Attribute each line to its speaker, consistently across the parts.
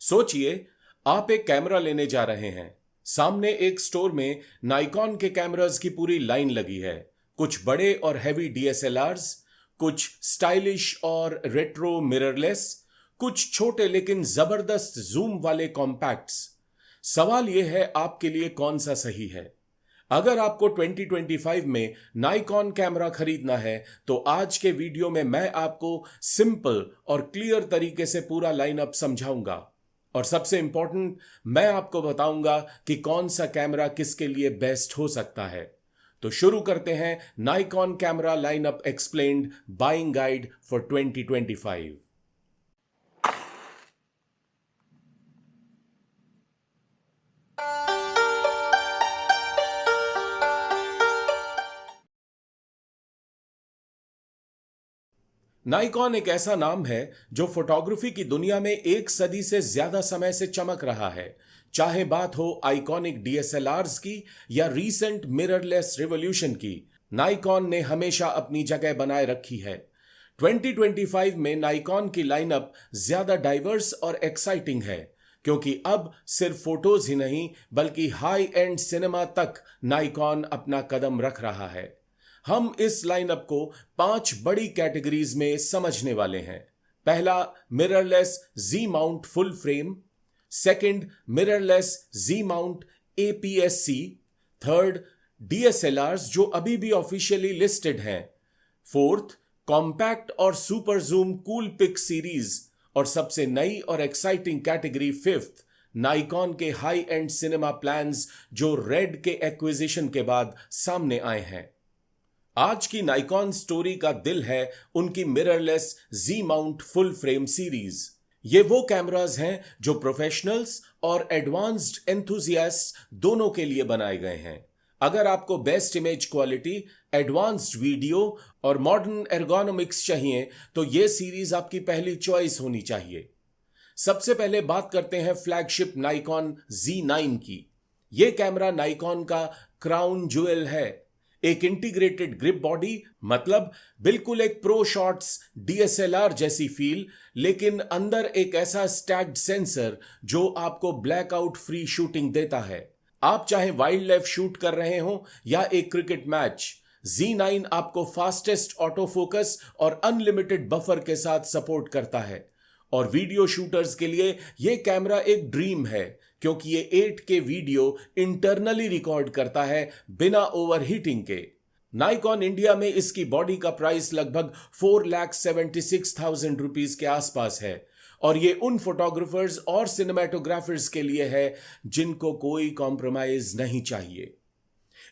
Speaker 1: सोचिए, आप एक कैमरा लेने जा रहे हैं। सामने एक स्टोर में नाइकॉन के कैमरास की पूरी लाइन लगी है। कुछ बड़े और हैवी डीएसएलआर्स, कुछ स्टाइलिश और रेट्रो मिररलेस, कुछ छोटे लेकिन जबरदस्त जूम वाले कॉम्पैक्ट्स। सवाल यह है, आपके लिए कौन सा सही है? अगर आपको 2025 में नाइकॉन कैमरा खरीदना है तो आज के वीडियो में मैं आपको सिंपल और क्लियर तरीके से पूरा लाइनअप समझाऊंगा। और सबसे इंपॉर्टेंट, मैं आपको बताऊंगा कि कौन सा कैमरा किसके लिए बेस्ट हो सकता है। तो शुरू करते हैं Nikon camera lineup explained buying guide for 2025। Nikon एक ऐसा नाम है जो फोटोग्राफी की दुनिया में एक सदी से ज्यादा समय से चमक रहा है। चाहे बात हो आइकॉनिक डीएसएलआर्स की या रीसेंट मिररलेस रिवॉल्यूशन की, नाइकॉन ने हमेशा अपनी जगह बनाए रखी है। 2025 में नाइकॉन की लाइनअप ज्यादा डाइवर्स और एक्साइटिंग है, क्योंकि अब सिर्फ फोटोज ही नहीं बल्कि हाई एंड सिनेमा तक नाइकॉन अपना कदम रख रहा है। हम इस लाइनअप को 5 बड़ी कैटेगरीज में समझने वाले हैं। पहला, mirrorless Z mount full frame. Second, mirrorless Z mount APS-C. Third, DSLRs जो अभी भी ऑफिशियली लिस्टेड हैं। फोर्थ, कॉम्पैक्ट और super zoom Coolpix series. और सबसे नई और एक्साइटिंग कैटेगरी फिफ्थ, नाइकॉन के हाई एंड सिनेमा प्लान्स जो रेड के एक्विजिशन के बाद सामने आए हैं। आज की नाइकॉन स्टोरी का दिल है उनकी mirrorless Z mount full frame series. ये वो कैमरास हैं जो प्रोफेशनल्स और एडवांस्ड एंथुजियास्ट दोनों के लिए बनाए गए हैं। अगर आपको best image quality, advanced video और मॉडर्न एर्गोनॉमिक्स चाहिए तो ये सीरीज आपकी पहली चॉइस होनी चाहिए। सबसे पहले बात करते हैं फ्लैगशिप नाइकॉन Z9 की। यह कैमरा नाइकॉन का क्राउन ज्वेल है। एक इंटीग्रेटेड ग्रिप बॉडी, मतलब बिल्कुल एक प्रो शॉट्स डीएसएलआर जैसी फील, लेकिन अंदर एक ऐसा स्टैक्ड सेंसर जो आपको ब्लैकआउट फ्री शूटिंग देता है। आप चाहे वाइल्ड लाइफ शूट कर रहे हो या एक क्रिकेट मैच, Z9 आपको फास्टेस्ट ऑटो फोकस और अनलिमिटेड बफर के साथ सपोर्ट करता है। और वीडियो शूटर्स के लिए यह कैमरा एक ड्रीम है, क्योंकि ये 8K वीडियो इंटरनली रिकॉर्ड करता है बिना ओवरहीटिंग के। नाइकॉन इंडिया में इसकी बॉडी का प्राइस लगभग 4,76,000 रुपीज के आसपास है। और ये उन फोटोग्राफर्स और सिनेमेटोग्राफर्स के लिए है जिनको कोई कॉम्प्रोमाइज नहीं चाहिए।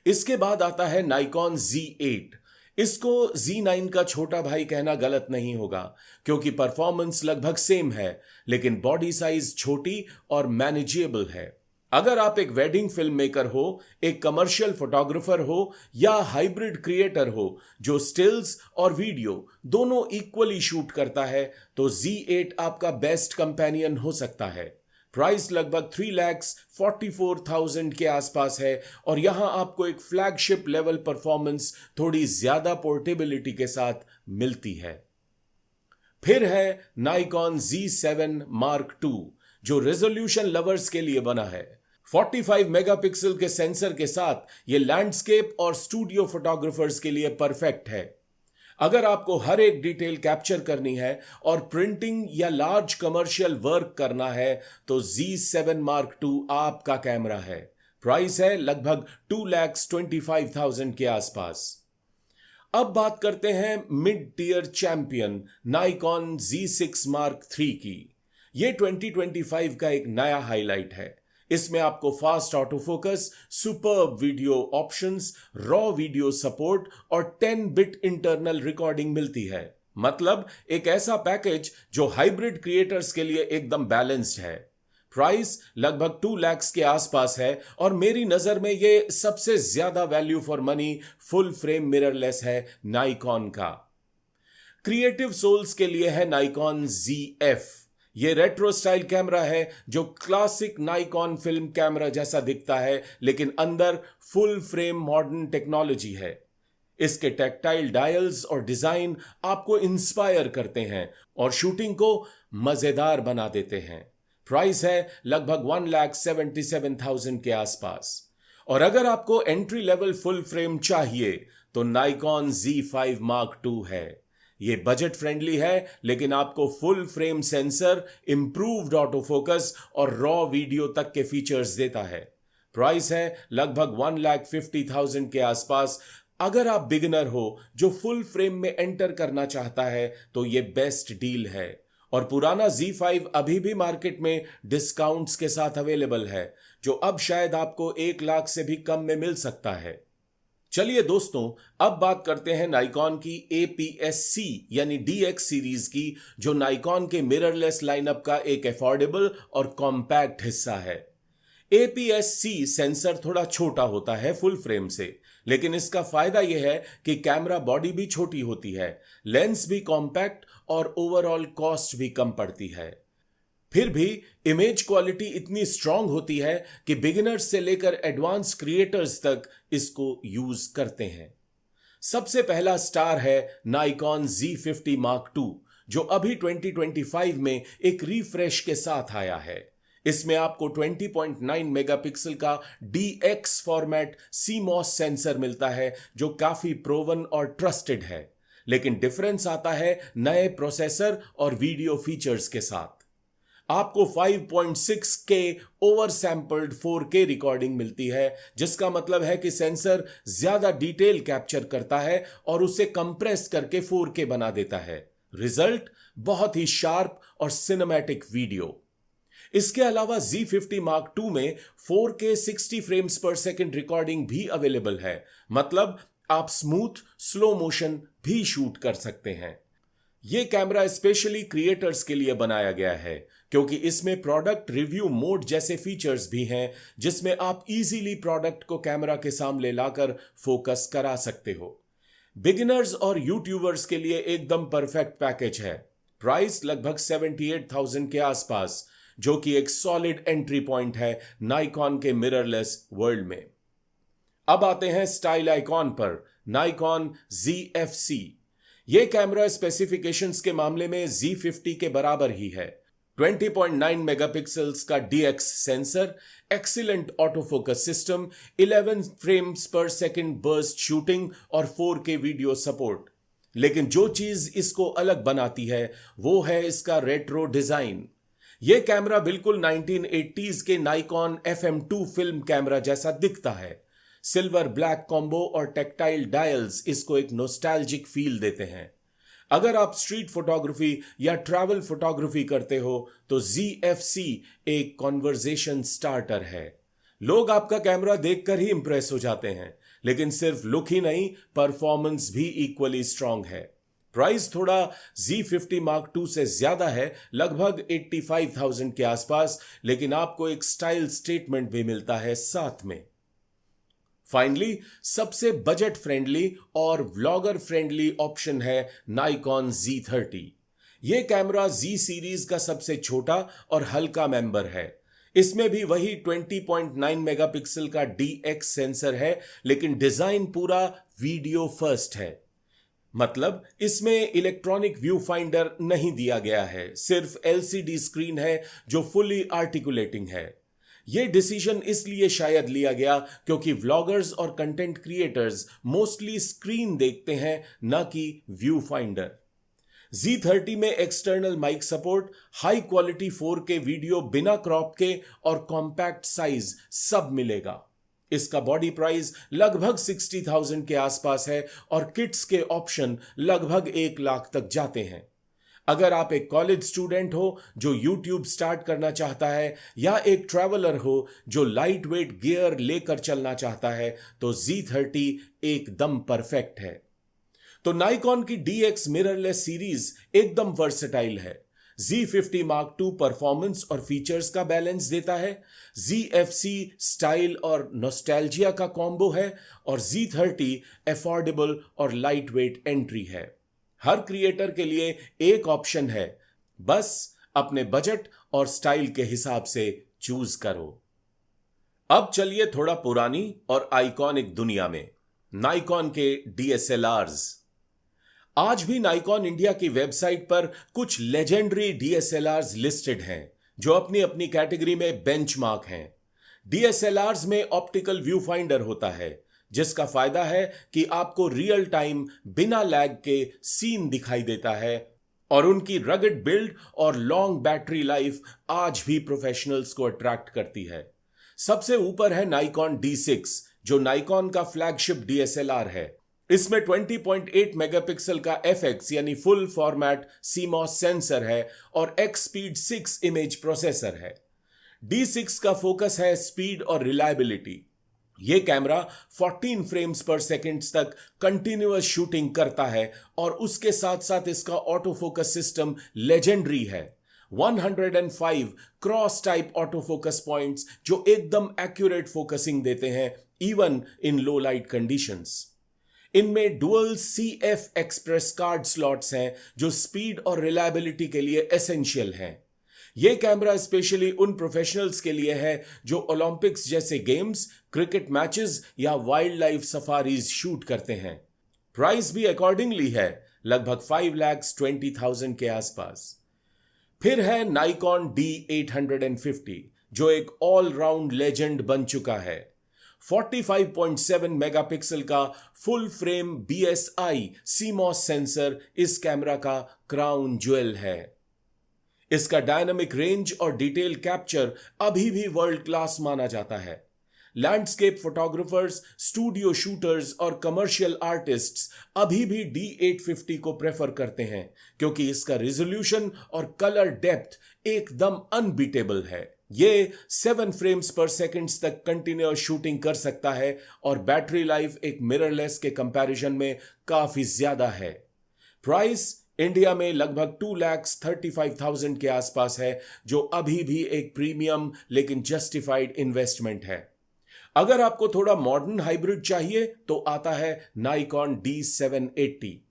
Speaker 1: इसके बाद आता है नाइकॉन Z8। इसको Z9 का छोटा भाई कहना गलत नहीं होगा, क्योंकि परफॉर्मेंस लगभग सेम है, लेकिन बॉडी साइज छोटी और मैनेजेबल है। अगर आप एक वेडिंग फिल्म मेकर हो, एक कमर्शियल फोटोग्राफर हो या हाइब्रिड क्रिएटर हो जो स्टिल्स और वीडियो दोनों इक्वली शूट करता है, तो Z8 आपका बेस्ट कंपेनियन हो सकता है। प्राइस लगभग 3,44,000 के आसपास है और यहां आपको एक फ्लैगशिप लेवल परफॉर्मेंस थोड़ी ज्यादा पोर्टेबिलिटी के साथ मिलती है। फिर है नाइकॉन Z7 Mark II, जो रेजोल्यूशन लवर्स के लिए बना है। 45 मेगापिक्सल के सेंसर के साथ यह लैंडस्केप और स्टूडियो फोटोग्राफर्स के लिए परफेक्ट है। अगर आपको हर एक डिटेल कैप्चर करनी है और प्रिंटिंग या लार्ज कमर्शियल वर्क करना है तो Z7 Mark II आपका कैमरा है। प्राइस है लगभग 2,25,000 के आसपास। अब बात करते हैं mid tier champion Nikon Z6 Mark III की। यह 2025 का एक नया हाईलाइट है। इसमें आपको fast auto focus, superb video options, raw video support और 10 बिट इंटरनल रिकॉर्डिंग मिलती है। मतलब एक ऐसा पैकेज जो हाइब्रिड क्रिएटर्स के लिए एकदम बैलेंस्ड है। प्राइस लगभग 2 लाख के आसपास है और मेरी नजर में यह सबसे ज्यादा value for money full frame mirrorless है नाइकॉन का। क्रिएटिव सोल्स के लिए है नाइकॉन ZF। ये रेट्रो स्टाइल कैमरा है जो क्लासिक नाइकॉन फिल्म कैमरा जैसा दिखता है, लेकिन अंदर फुल फ्रेम मॉडर्न टेक्नोलॉजी है। इसके टैक्टाइल डायल्स और डिजाइन आपको इंस्पायर करते हैं और शूटिंग को मजेदार बना देते हैं। प्राइस है लगभग 1,77,000 के आसपास। और अगर आपको एंट्री लेवल फुल फ्रेम चाहिए तो नाइकॉन Z5 Mark II है। ये बजट फ्रेंडली है, लेकिन आपको full frame sensor, improved auto focus और रॉ वीडियो तक के फीचर्स देता है। प्राइस है लगभग 1,50,000 के आसपास। अगर आप बिगिनर हो जो फुल फ्रेम में एंटर करना चाहता है तो ये बेस्ट डील है। और पुराना Z5 अभी भी मार्केट में डिस्काउंट्स के साथ अवेलेबल है, जो अब शायद आपको 1 लाख से भी कम में मिल सकता है। चलिए दोस्तों, अब बात करते हैं नाइकॉन की APS-C यानी DX सीरीज की, जो नाइकॉन के मिररलेस लाइनअप का एक अफोर्डेबल और कॉम्पैक्ट हिस्सा है। APS-C सेंसर थोड़ा छोटा होता है फुल फ्रेम से, लेकिन इसका फायदा यह है कि कैमरा बॉडी भी छोटी होती है, लेंस भी कॉम्पैक्ट और ओवरऑल कॉस्ट भी कम पड़ती है। फिर भी इमेज क्वालिटी इतनी स्ट्रांग होती है कि बिगिनर्स से लेकर एडवांस क्रिएटर्स तक इसको यूज करते हैं। सबसे पहला स्टार है नाइकॉन Z50 Mark II, जो अभी 2025 में एक रिफ्रेश के साथ आया है। इसमें आपको 20.9 मेगापिक्सल का DX फॉर्मेट CMOS सेंसर मिलता है, जो काफी प्रोवन और ट्रस्टेड है। लेकिन डिफरेंस आता है नए प्रोसेसर और वीडियो फीचर्स के साथ। आपको 5.6K over sampled 4K recording मिलती है, जिसका मतलब है कि सेंसर ज्यादा डिटेल कैप्चर करता है और उसे कंप्रेस करके 4K बना देता है। रिजल्ट बहुत ही शार्प और सिनेमैटिक वीडियो। इसके अलावा Z50 Mark II में 4K 60 फ्रेम्स पर सेकंड रिकॉर्डिंग भी अवेलेबल है, मतलब आप स्मूथ स्लो मोशन भी शूट कर सकते हैं। यह कैमरा स्पेशली क्रिएटर्स के लिए बनाया गया है, क्योंकि इसमें प्रोडक्ट रिव्यू मोड जैसे फीचर्स भी हैं, जिसमें आप इजीली प्रोडक्ट को कैमरा के सामने लाकर फोकस करा सकते हो। बिगिनर्स और यूट्यूबर्स के लिए एकदम परफेक्ट पैकेज है। प्राइस लगभग 78,000 के आसपास, जो कि एक सॉलिड एंट्री पॉइंट है नाइकॉन के मिररलेस वर्ल्ड में। अब आते हैं स्टाइल आइकॉन पर, नाइकॉन ZF-C। यह कैमरा स्पेसिफिकेशंस के मामले में Z50 के बराबर ही है। 20.9 मेगापिक्सल्स का DX sensor, excellent auto focus system, 11 frames पर सेकंड बर्स्ट शूटिंग और 4K वीडियो सपोर्ट। लेकिन जो चीज इसको अलग बनाती है वो है इसका रेट्रो डिजाइन। यह कैमरा बिल्कुल 1980s के नाइकॉन FM2 फिल्म कैमरा जैसा दिखता है। सिल्वर ब्लैक कॉम्बो और टेक्टाइल डायल्स इसको एक नोस्टैल्जिक फील देते हैं। अगर आप स्ट्रीट फोटोग्राफी या ट्रैवल फोटोग्राफी करते हो तो ZF-C एक कॉन्वर्जेशन स्टार्टर है। लोग आपका कैमरा देखकर ही इंप्रेस हो जाते हैं, लेकिन सिर्फ लुक ही नहीं, परफॉर्मेंस भी इक्वली स्ट्रांग है। प्राइस थोड़ा Z50 Mark II से ज्यादा है, लगभग 85,000 के आसपास, लेकिन आपको एक स्टाइल स्टेटमेंट भी मिलता है साथ में। फाइनली सबसे बजट फ्रेंडली और व्लॉगर फ्रेंडली ऑप्शन है नाइकॉन Z30। यह कैमरा Z सीरीज का सबसे छोटा और हल्का मेंबर है। इसमें भी वही 20.9 मेगापिक्सल का DX सेंसर है, लेकिन डिजाइन पूरा वीडियो फर्स्ट है। मतलब इसमें इलेक्ट्रॉनिक व्यू फाइंडर नहीं दिया गया है, सिर्फ LCD स्क्रीन है जो फुली आर्टिकुलेटिंग है। यह डिसीजन इसलिए शायद लिया गया क्योंकि व्लॉगर्स और कंटेंट क्रिएटर्स मोस्टली स्क्रीन देखते हैं, न कि व्यू फाइंडर। Z30 में external mic support, high quality 4K video बिना क्रॉप के और कॉम्पैक्ट साइज सब मिलेगा। इसका बॉडी प्राइस लगभग 60,000 के आसपास है और किट्स के ऑप्शन लगभग 1 लाख तक जाते हैं। अगर आप एक कॉलेज स्टूडेंट हो जो YouTube स्टार्ट करना चाहता है, या एक ट्रैवलर हो जो लाइट वेट गियर लेकर चलना चाहता है, तो Z30 एकदम परफेक्ट है। तो नाइकॉन की DX मिररलेस सीरीज एकदम वर्सेटाइल है। Z50 Mark II परफॉर्मेंस और फीचर्स का बैलेंस देता है, ZF-C स्टाइल और नॉस्टैल्जिया का कॉम्बो है, और Z30 अफोर्डेबल और लाइट वेट एंट्री है। हर क्रिएटर के लिए एक ऑप्शन है, बस अपने बजट और स्टाइल के हिसाब से चूज करो। अब चलिए थोड़ा पुरानी और आइकॉनिक दुनिया में, नाइकॉन के DSLRs। आज भी नाइकॉन इंडिया की वेबसाइट पर कुछ लेजेंडरी DSLRs लिस्टेड हैं, जो अपनी अपनी कैटेगरी में बेंचमार्क हैं। डीएसएलआर्स में ऑप्टिकल व्यू फाइंडर होता है, जिसका फायदा है कि आपको रियल टाइम बिना लैग के सीन दिखाई देता है, और उनकी रगड बिल्ड और लॉन्ग बैटरी लाइफ आज भी प्रोफेशनल्स को अट्रैक्ट करती है। सबसे ऊपर है नाइकॉन D6, जो नाइकॉन का फ्लैगशिप डीएसएलआर है। इसमें 20.8 मेगापिक्सल का FX यानी फुल फॉर्मेट CMOS सेंसर है और XSpeed 6 इमेज प्रोसेसर है। D6 का फोकस है स्पीड और रिलायबिलिटी। यह कैमरा 14 फ्रेम्स पर सेकंड तक कंटिन्यूअस शूटिंग करता है और उसके साथ साथ इसका ऑटो फोकस सिस्टम लेजेंडरी है। 105 cross type auto focus points जो एकदम एक्यूरेट फोकसिंग देते हैं even in low light conditions. इनमें dual CF express card slots हैं जो स्पीड और रिलायबिलिटी के लिए एसेंशियल हैं। यह कैमरा स्पेशली उन प्रोफेशनल्स के लिए है जो ओलंपिक्स जैसे गेम्स, क्रिकेट मैचेस या वाइल्ड लाइफ सफारीज शूट करते हैं। प्राइस भी अकॉर्डिंगली है, लगभग 5,20,000 के आसपास। फिर है नाइकॉन D850, जो एक ऑलराउंड लेजेंड बन चुका है। 45.7 मेगापिक्सल का full frame BSI CMOS sensor इस कैमरा का क्राउन ज्वेल है। इसका डायनामिक रेंज और डिटेल कैप्चर अभी भी वर्ल्ड क्लास माना जाता है। लैंडस्केप फोटोग्राफर्स, स्टूडियो शूटर्स और कमर्शियल आर्टिस्ट्स अभी भी D850 को प्रेफर करते हैं, क्योंकि इसका रिजोल्यूशन और कलर डेप्थ एकदम अनबीटेबल है। ये 7 फ्रेम्स पर सेकंड तक कंटिन्यूअस शूटिंग कर सकता है और बैटरी लाइफ एक मिररलेस के कंपैरिजन में काफी ज्यादा है। प्राइस इंडिया में लगभग 2,35,000 के आसपास है, जो अभी भी एक प्रीमियम लेकिन जस्टिफाइड इन्वेस्टमेंट है। अगर आपको थोड़ा मॉडर्न हाइब्रिड चाहिए तो आता है नाइकॉन D780।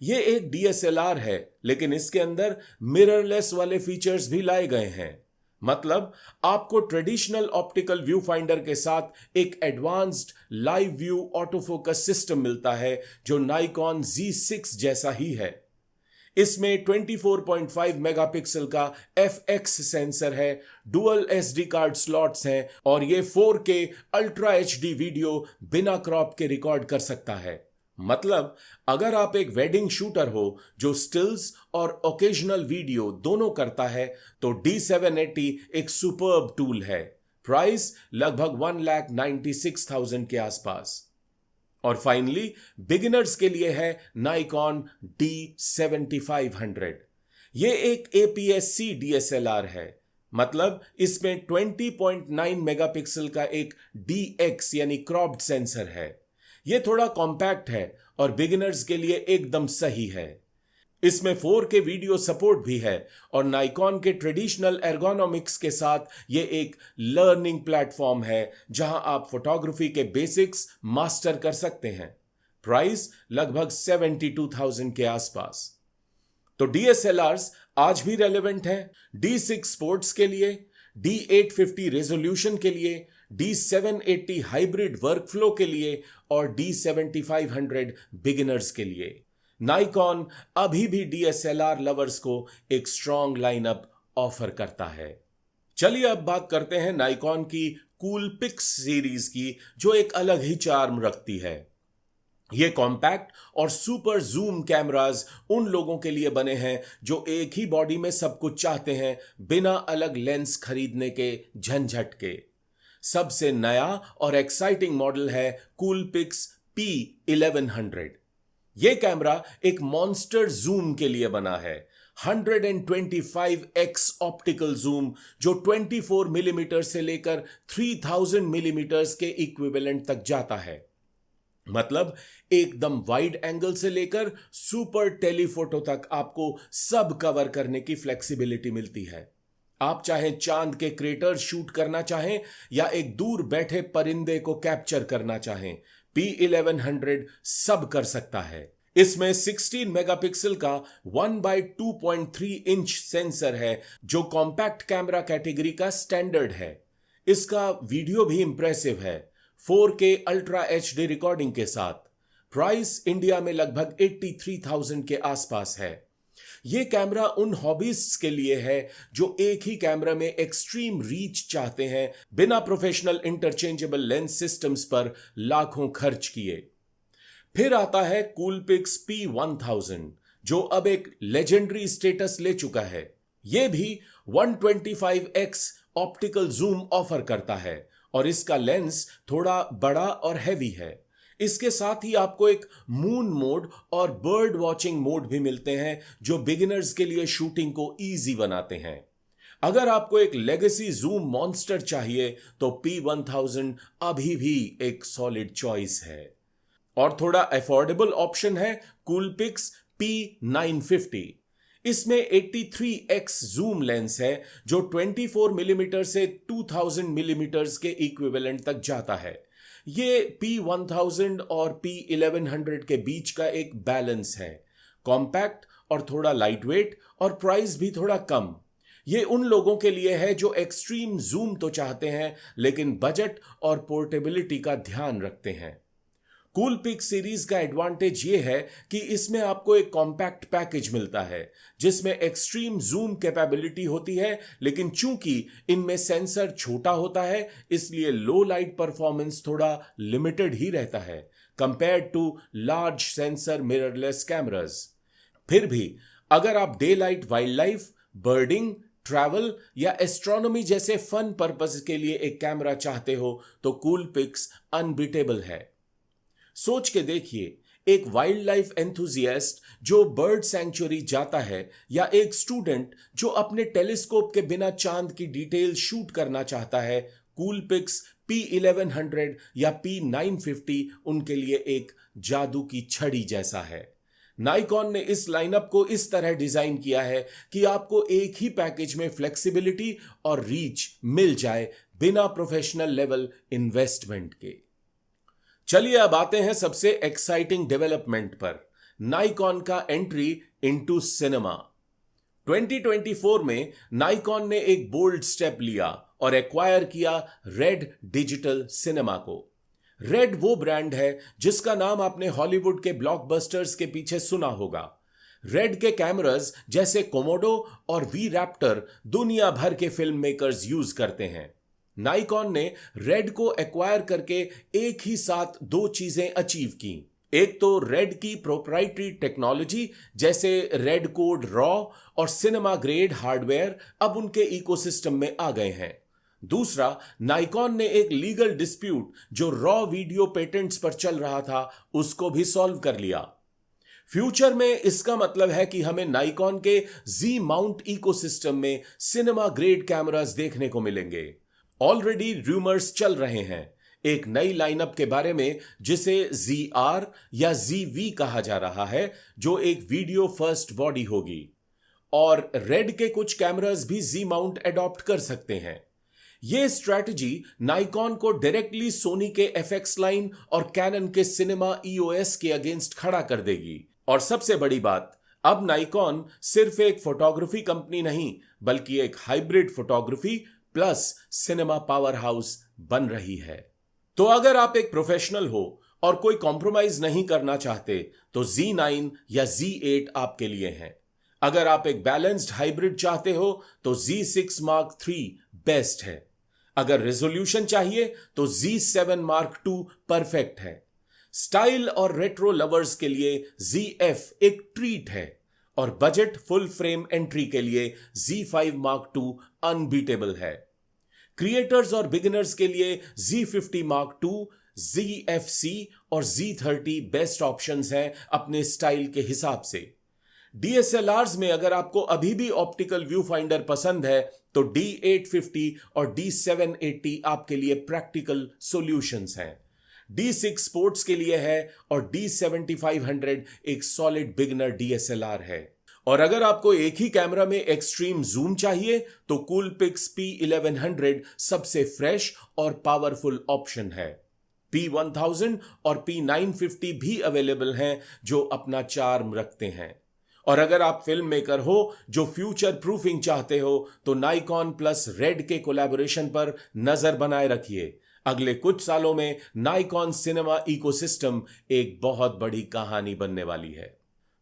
Speaker 1: ये एक DSLR है, लेकिन इसके अंदर मिररलेस वाले फीचर्स भी लाए गए हैं। मतलब आपको ट्रेडिशनल ऑप्टिकल व्यू फाइंडर के साथ एक advanced live view auto focus system मिलता है, जो नाइकॉन Z6 जैसा ही है। इसमें 24.5 मेगापिक्सल का FX सेंसर है, डुअल SD कार्ड स्लॉट्स हैं और ये 4K अल्ट्रा HD वीडियो बिना क्रॉप के रिकॉर्ड कर सकता है। मतलब अगर आप एक वेडिंग शूटर हो जो स्टिल्स और ओकेजनल वीडियो दोनों करता है तो D780 एक सुपर्ब टूल है। प्राइस लगभग 1,96,000 के आसपास। और फाइनली बिगिनर्स के लिए है नाइकॉन D7500। यह एक APS-C DSLR है। मतलब इसमें 20.9 मेगापिक्सल का एक DX यानी क्रॉप्ड सेंसर है। यह थोड़ा कॉम्पैक्ट है और बिगिनर्स के लिए एकदम सही है। इसमें 4K वीडियो सपोर्ट भी है और नाइकॉन के ट्रेडिशनल एर्गोनॉमिक्स के साथ यह एक लर्निंग प्लेटफॉर्म है जहां आप फोटोग्राफी के बेसिक्स मास्टर कर सकते हैं। प्राइस लगभग 72,000 के आसपास। तो DSLRs आज भी रेलेवेंट हैं। D6 स्पोर्ट्स के लिए, D850 रेजोल्यूशन के लिए, D780 हाइब्रिड वर्कफ्लो के लिए और D7500 बिगिनर्स के लिए। नाइकॉन अभी भी DSLR लवर्स को एक स्ट्रॉन्ग लाइनअप ऑफर करता है। चलिए अब बात करते हैं नाइकॉन की कूलपिक्स सीरीज की, जो एक अलग ही चार्म रखती है। ये कॉम्पैक्ट और सुपर जूम कैमरास उन लोगों के लिए बने हैं जो एक ही बॉडी में सब कुछ चाहते हैं, बिना अलग लेंस खरीदने के झंझट के। सबसे नया और एक्साइटिंग मॉडल है कूलपिक्स P1100। यह कैमरा एक मॉन्स्टर जूम के लिए बना है। 125x ऑप्टिकल जूम जो 24 मिलीमीटर से लेकर 3000 मिलीमीटर के इक्विवेलेंट तक जाता है। मतलब एकदम वाइड एंगल से लेकर सुपर टेलीफोटो तक आपको सब कवर करने की फ्लेक्सिबिलिटी मिलती है। आप चाहे चांद के क्रेटर शूट करना चाहें या एक दूर बैठे परिंदे को कैप्चर करना चाहें, P1100 सब कर सकता है। इसमें 16 मेगापिक्सल का 1/2.3 इंच सेंसर है, जो कॉम्पैक्ट कैमरा कैटेगरी का स्टैंडर्ड है। इसका वीडियो भी इंप्रेसिव है, 4K अल्ट्रा HD रिकॉर्डिंग के साथ। प्राइस इंडिया में लगभग 83,000 के आसपास है। ये कैमरा उन हॉबीज के लिए है जो एक ही कैमरा में एक्सट्रीम रीच चाहते हैं, बिना प्रोफेशनल इंटरचेंजेबल लेंस सिस्टम्स पर लाखों खर्च किए। फिर आता है कूलपिक्स P1000, जो अब एक लेजेंडरी स्टेटस ले चुका है। यह भी 125x ऑप्टिकल जूम ऑफर करता है और इसका लेंस थोड़ा बड़ा और हैवी है। इसके साथ ही आपको एक मून मोड और बर्ड वॉचिंग मोड भी मिलते हैं, जो बिगिनर्स के लिए शूटिंग को इजी बनाते हैं। अगर आपको एक लेगेसी जूम मॉन्स्टर चाहिए तो P1000 अभी भी एक सॉलिड चॉइस है। और थोड़ा अफोर्डेबल ऑप्शन है कूलपिक्स P950। इसमें 83x जूम लेंस है जो 24 मिलीमीटर से 2000 मिलीमीटर के इक्विवेलेंट तक जाता है। ये P1000 और P1100 के बीच का एक बैलेंस है, कॉम्पैक्ट और थोड़ा लाइटवेट, और प्राइस भी थोड़ा कम। ये उन लोगों के लिए है जो एक्सट्रीम जूम तो चाहते हैं लेकिन बजट और पोर्टेबिलिटी का ध्यान रखते हैं। कूलपिक्स सीरीज का एडवांटेज ये है कि इसमें आपको एक कॉम्पैक्ट पैकेज मिलता है जिसमें एक्सट्रीम जूम कैपेबिलिटी होती है, लेकिन चूंकि इनमें सेंसर छोटा होता है इसलिए लो लाइट परफॉर्मेंस थोड़ा लिमिटेड ही रहता है compared to large sensor mirrorless cameras. फिर भी अगर आप daylight, wildlife, birding, travel या एस्ट्रोनॉमी जैसे फन पर्पस के लिए एक कैमरा चाहते हो तो कूलपिक्स अनबीटेबल है। सोच के देखिए, एक वाइल्ड लाइफ एंथुजियास्ट जो बर्ड सैंक्चुरी जाता है या एक स्टूडेंट जो अपने टेलीस्कोप के बिना चांद की डिटेल शूट करना चाहता है, कूलपिक्स P1100 या P950 उनके लिए एक जादू की छड़ी जैसा है। नाइकॉन ने इस लाइनअप को इस तरह डिजाइन किया है कि आपको एक ही पैकेज में फ्लेक्सिबिलिटी और रीच मिल जाए बिना प्रोफेशनल लेवल इन्वेस्टमेंट के। चलिए अब आते हैं सबसे एक्साइटिंग डेवलपमेंट पर, नाइकॉन का एंट्री इनटू सिनेमा। 2024 में नाइकॉन ने एक बोल्ड स्टेप लिया और एक्वायर किया रेड डिजिटल सिनेमा को। रेड वो ब्रांड है जिसका नाम आपने हॉलीवुड के ब्लॉकबस्टर्स के पीछे सुना होगा। रेड के कैमरास जैसे कोमोडो और वी रैप्टर दुनिया भर के फिल्म मेकर्स यूज करते हैं। नाइकॉन ने रेड को एक्वायर करके एक ही साथ दो चीजें अचीव की। एक तो रेड की प्रोप्राइटरी टेक्नोलॉजी जैसे रेड कोड रॉ और सिनेमा ग्रेड हार्डवेयर अब उनके इकोसिस्टम में आ गए हैं। दूसरा, नाइकॉन ने एक लीगल डिस्प्यूट जो रॉ वीडियो पेटेंट्स पर चल रहा था उसको भी सॉल्व कर लिया। फ्यूचर में इसका मतलब है कि हमें नाइकॉन के जी माउंट इकोसिस्टम में सिनेमा ग्रेड कैमरास देखने को मिलेंगे। ऑलरेडी रूमर्स चल रहे हैं एक नई लाइनअप के बारे में जिसे ZR या ZV कहा जा रहा है, जो एक वीडियो फर्स्ट बॉडी होगी। और रेड के कुछ कैमरास भी जी माउंट अडॉप्ट कर सकते हैं। यह स्ट्रैटेजी नाइकॉन को डायरेक्टली सोनी के FX लाइन और कैनन के सिनेमा EOS के अगेंस्ट खड़ा कर देगी। और सबसे बड़ी बात, अब नाइकॉन सिर्फ एक फोटोग्राफी कंपनी नहीं बल्कि एक hybrid photography plus cinema power house बन रही है। तो अगर आप एक प्रोफेशनल हो और कोई कॉम्प्रोमाइज नहीं करना चाहते तो Z9 या Z8 आपके लिए है। अगर आप एक बैलेंस्ड हाइब्रिड चाहते हो तो Z6 Mark III बेस्ट है। अगर रेजोल्यूशन चाहिए तो Z7 Mark II परफेक्ट है। स्टाइल और रेट्रो लवर्स के लिए ZF एक ट्रीट है और बजट फुल फ्रेम एंट्री के लिए Z5 Mark II अनबीटेबल है। क्रिएटर्स और बिगिनर्स के लिए Z50 Mark II, ZFC और Z30 बेस्ट ऑप्शंस हैं अपने स्टाइल के हिसाब से। DSLRs में अगर आपको अभी भी ऑप्टिकल व्यू फाइंडर पसंद है तो D850 और D780 आपके लिए प्रैक्टिकल सॉल्यूशंस हैं। D6 स्पोर्ट्स के लिए है और D7500 एक सॉलिड बिगिनर DSLR है। और अगर आपको एक ही कैमरा में एक्सट्रीम जूम चाहिए तो कूलपिक्स P1100 सबसे फ्रेश और पावरफुल ऑप्शन है। P1000 और P950 भी अवेलेबल हैं जो अपना चार्म रखते हैं। और अगर आप फिल्म मेकर हो जो फ्यूचर प्रूफिंग चाहते हो तो नाइकॉन प्लस रेड के कोलैबोरेशन पर नजर बनाए रखिए। अगले कुछ सालों में नाइकॉन सिनेमा इकोसिस्टम एक बहुत बड़ी कहानी बनने वाली है।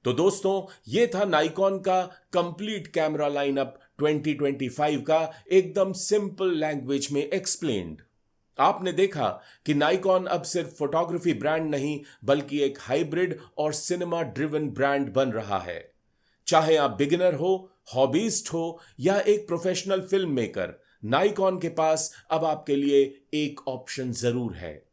Speaker 1: तो दोस्तों, ये था नाइकॉन का कंप्लीट कैमरा लाइनअप 2025 का, एकदम सिंपल लैंग्वेज में एक्सप्लेन्ड। आपने देखा कि नाइकॉन अब सिर्फ फोटोग्राफी ब्रांड नहीं बल्कि एक हाइब्रिड और सिनेमा ड्रिवन ब्रांड बन रहा है। चाहे आप बिगिनर हो, हॉबीस्ट हो या एक प्रोफेशनल फिल्म मेकर, नाइकॉन के पास अब आपके लिए एक ऑप्शन जरूर है।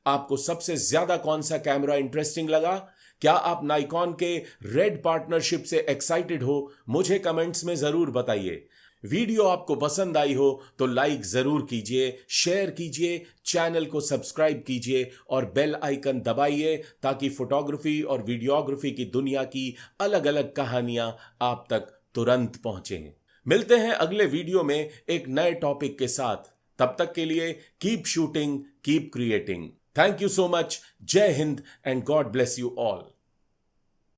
Speaker 1: आपको सबसे ज्यादा कौन सा कैमरा इंटरेस्टिंग लगा? क्या आप नाइकॉन के रेड पार्टनरशिप से एक्साइटेड हो? मुझे कमेंट्स में जरूर बताइए। वीडियो आपको पसंद आई हो तो लाइक जरूर कीजिए, शेयर कीजिए, चैनल को सब्सक्राइब कीजिए और बेल आइकन दबाइए ताकि फोटोग्राफी और वीडियोग्राफी की दुनिया की अलग अलग कहानियां आप तक तुरंत पहुंचें। मिलते हैं अगले वीडियो में एक नए टॉपिक के साथ। तब तक के लिए keep shooting, keep creating. Thank you so much. Jai Hind and God bless you all.